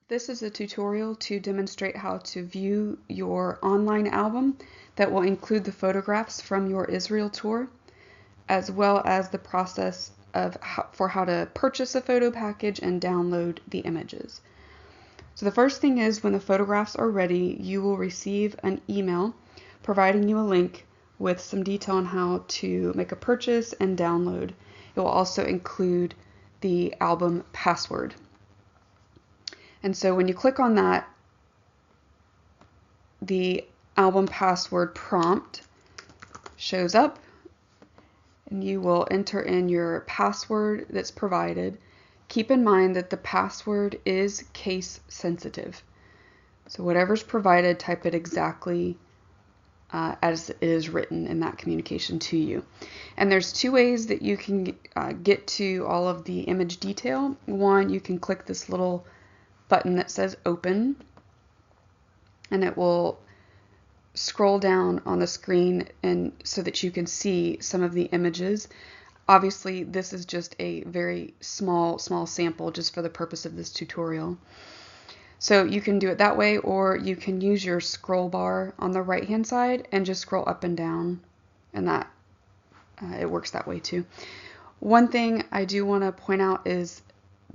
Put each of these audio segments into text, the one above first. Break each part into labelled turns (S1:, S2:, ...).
S1: This is a tutorial to demonstrate how to view your online album that will include the photographs from your Israel tour, as well as the process for how to purchase a photo package and download the images. So the first thing is, when the photographs are ready, you will receive an email providing you a link with some detail on how to make a purchase and download. It will also include the album password. And so when you click on that, the album password prompt shows up, and you will enter in your password that's provided. Keep in mind that the password is case sensitive. So whatever's provided, type it exactly as it is written in that communication to you. And there's two ways that you can get to all of the image detail. One, you can click this little button that says open, and it will scroll down on the screen and so that you can see some of the images. Obviously, this is just a very small sample just for the purpose of this tutorial. So you can do it that way, or you can use your scroll bar on the right hand side and just scroll up and down, and that it works that way too. One thing I do want to point out is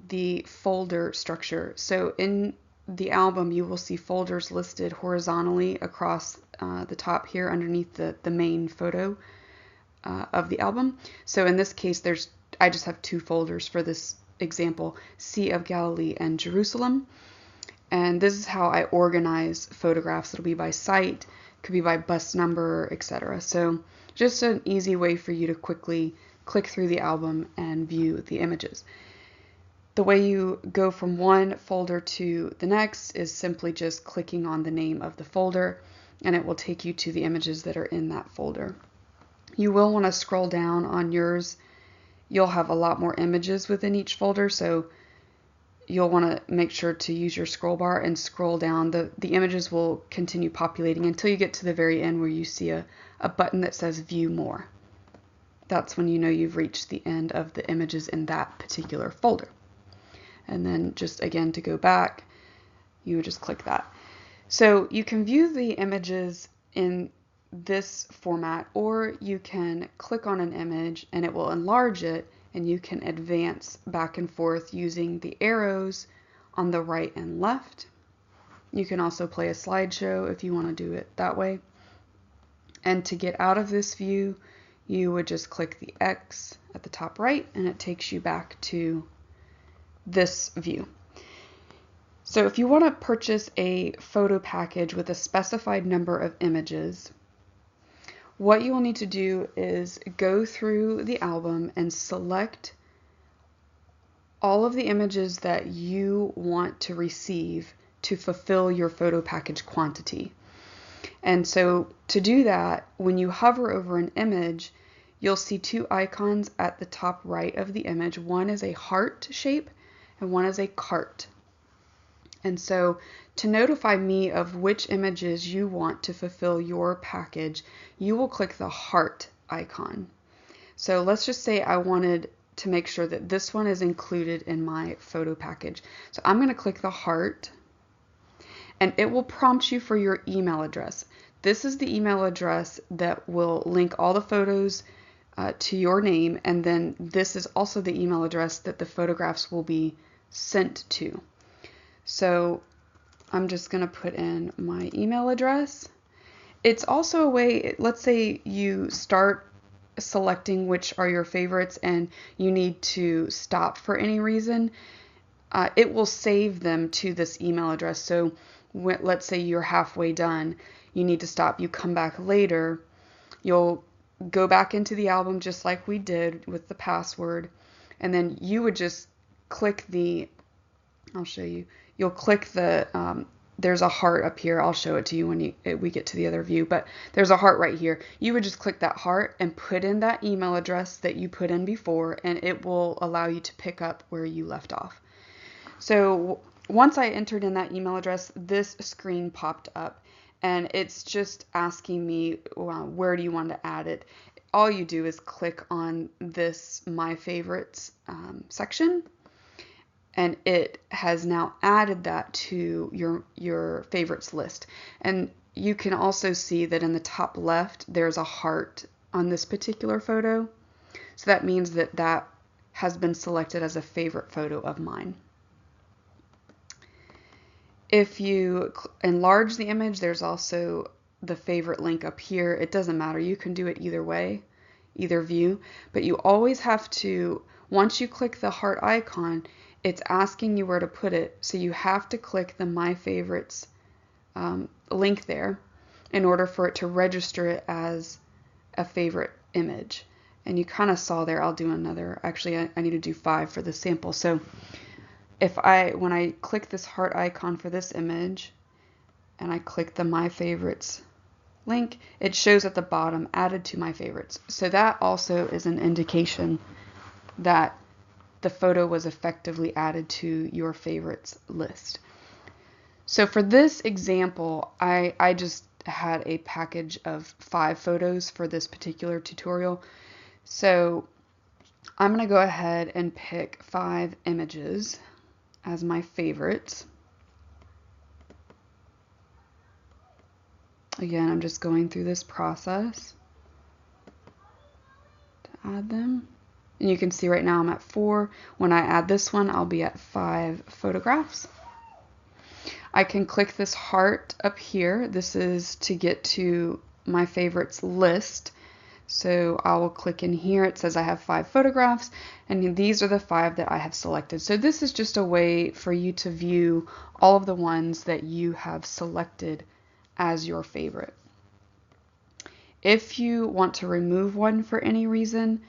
S1: the folder structure. So in the album, you will see folders listed horizontally across the top here underneath the main photo of the album. So in this case, I just have two folders for this example: Sea of Galilee and Jerusalem. And this is how I organize photographs. It'll be by site, could be by bus number, etc. So just an easy way for you to quickly click through the album and view the images. The way you go from one folder to the next is simply just clicking on the name of the folder, and it will take you to the images that are in that folder. You will want to scroll down on yours. You'll have a lot more images within each folder, so you'll want to make sure to use your scroll bar and scroll down. The images will continue populating until you get to the very end where you see a button that says View More. That's when you know you've reached the end of the images in that particular folder. And then just again, to go back, you would just click that. So you can view the images in this format, or you can click on an image and it will enlarge it, and you can advance back and forth using the arrows on the right and left. You can also play a slideshow if you want to do it that way. And to get out of this view, you would just click the X at the top right, and it takes you back to this view. So if you want to purchase a photo package with a specified number of images, what you will need to do is go through the album and select all of the images that you want to receive to fulfill your photo package quantity. And so to do that, when you hover over an image, you'll see two icons at the top right of the image. One is a heart shape and one is a cart. And so to notify me of which images you want to fulfill your package, you will click the heart icon. So let's just say I wanted to make sure that this one is included in my photo package. So I'm going to click the heart, and it will prompt you for your email address. This is the email address that will link all the photos to your name, and then this is also the email address that the photographs will be sent to. So I'm just going to put in my email address. It's also a way, let's say you start selecting which are your favorites and you need to stop for any reason, it will save them to this email address. So let's say you're halfway done, you need to stop, you come back later, you'll go back into the album just like we did with the password, and then you would just click I'll show you. You'll click there's a heart up here. I'll show it to you when we get to the other view, but there's a heart right here. You would just click that heart and put in that email address that you put in before, and it will allow you to pick up where you left off. So once I entered in that email address, this screen popped up, and it's just asking me, where do you want to add it? All you do is click on this My Favorites section, and it has now added that to your favorites list. And you can also see that in the top left there's a heart on this particular photo. So that means that that has been selected as a favorite photo of mine. If you enlarge the image, there's also the favorite link up here. It doesn't matter. You can do it either way, either view, but you always have to, once you click the heart icon, it's asking you where to put it. So you have to click the My Favorites link there in order for it to register it as a favorite image. And you kind of saw there, I'll do another, actually I need to do 5 for the sample. So when I click this heart icon for this image and I click the My Favorites link, it shows at the bottom added to my favorites. So that also is an indication that the photo was effectively added to your favorites list. So for this example, I just had a package of 5 photos for this particular tutorial. So I'm going to go ahead and pick 5 images as my favorites. Again, I'm just going through this process to add them. And you can see right now I'm at 4. When I add this one, I'll be at 5 photographs. I can click this heart up here. This is to get to my favorites list. So I will click in here. It says I have 5 photographs, and these are the 5 that I have selected. So this is just a way for you to view all of the ones that you have selected as your favorite. If you want to remove one for any reason,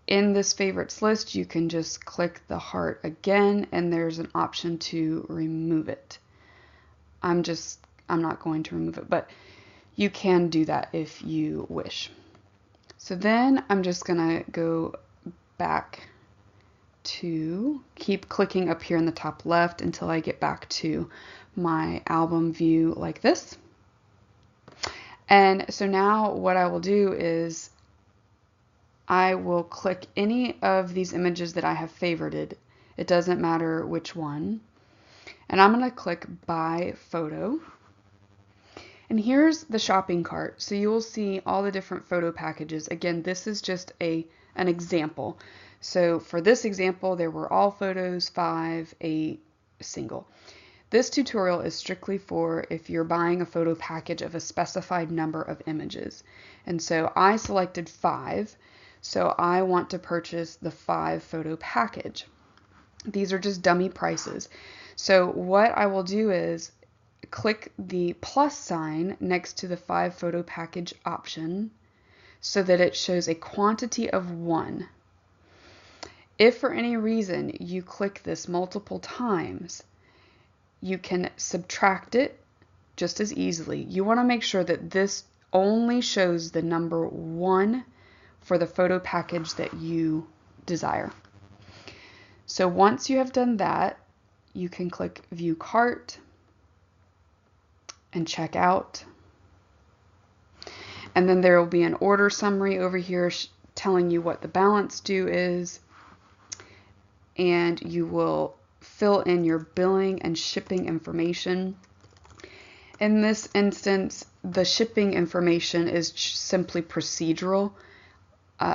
S1: in this favorites list, you can just click the heart again, and there's an option to remove it. I'm not going to remove it, but you can do that if you wish. So then I'm just gonna go back to keep clicking up here in the top left until I get back to my album view like this. And so now what I will do is I will click any of these images that I have favorited. It doesn't matter which one. And I'm going to click Buy Photo. And here's the shopping cart. So you will see all the different photo packages. Again, this is just an example. So for this example, there were all photos, 5, a single. This tutorial is strictly for if you're buying a photo package of a specified number of images. And so I selected 5. So I want to purchase the 5 photo package. These are just dummy prices. So what I will do is click the plus sign next to the 5 photo package option so that it shows a quantity of 1. If for any reason you click this multiple times, you can subtract it just as easily. You want to make sure that this only shows the number 1 for the photo package that you desire. So once you have done that, you can click View Cart and check out. And then there will be an order summary over here telling you what the balance due is. And you will fill in your billing and shipping information. In this instance, the shipping information is simply procedural.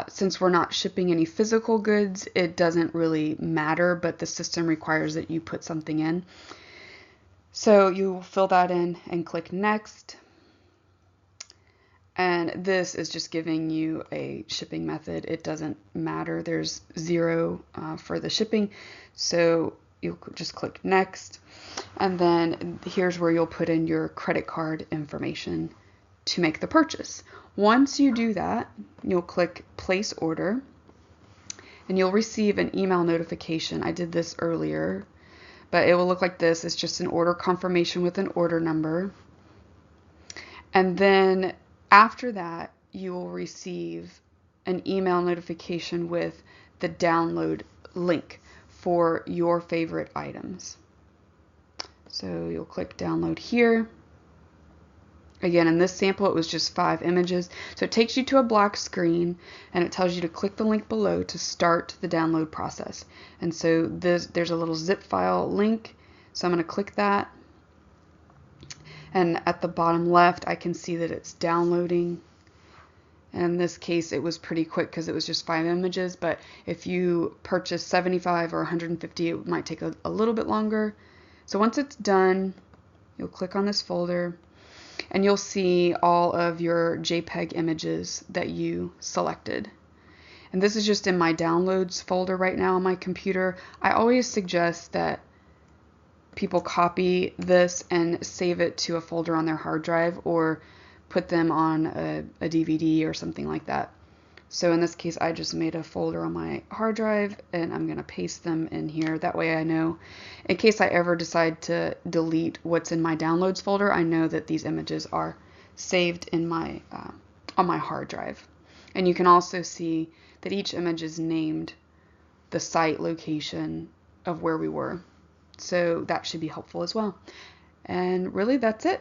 S1: Since we're not shipping any physical goods, it doesn't really matter, but the system requires that you put something in. So you fill that in and click Next. And this is just giving you a shipping method. It doesn't matter. There's 0 for the shipping. So you'll just click Next. And then here's where you'll put in your credit card information to make the purchase. Once you do that, you'll click Place Order, and you'll receive an email notification. I did this earlier, but it will look like this. It's just an order confirmation with an order number. And then after that, you will receive an email notification with the download link for your favorite items. So you'll click Download here. Again, in this sample, it was just 5 images. So it takes you to a black screen and it tells you to click the link below to start the download process. And so there's a little zip file link. So I'm going to click that. And at the bottom left, I can see that it's downloading. And in this case, it was pretty quick because it was just 5 images. But if you purchase 75 or 150, it might take a little bit longer. So once it's done, you'll click on this folder. And you'll see all of your JPEG images that you selected. And this is just in my downloads folder right now on my computer. I always suggest that people copy this and save it to a folder on their hard drive or put them on a DVD or something like that. So in this case, I just made a folder on my hard drive and I'm going to paste them in here. That way I know, in case I ever decide to delete what's in my downloads folder, I know that these images are saved in my on my hard drive. And you can also see that each image is named the site location of where we were. So that should be helpful as well. And really, that's it.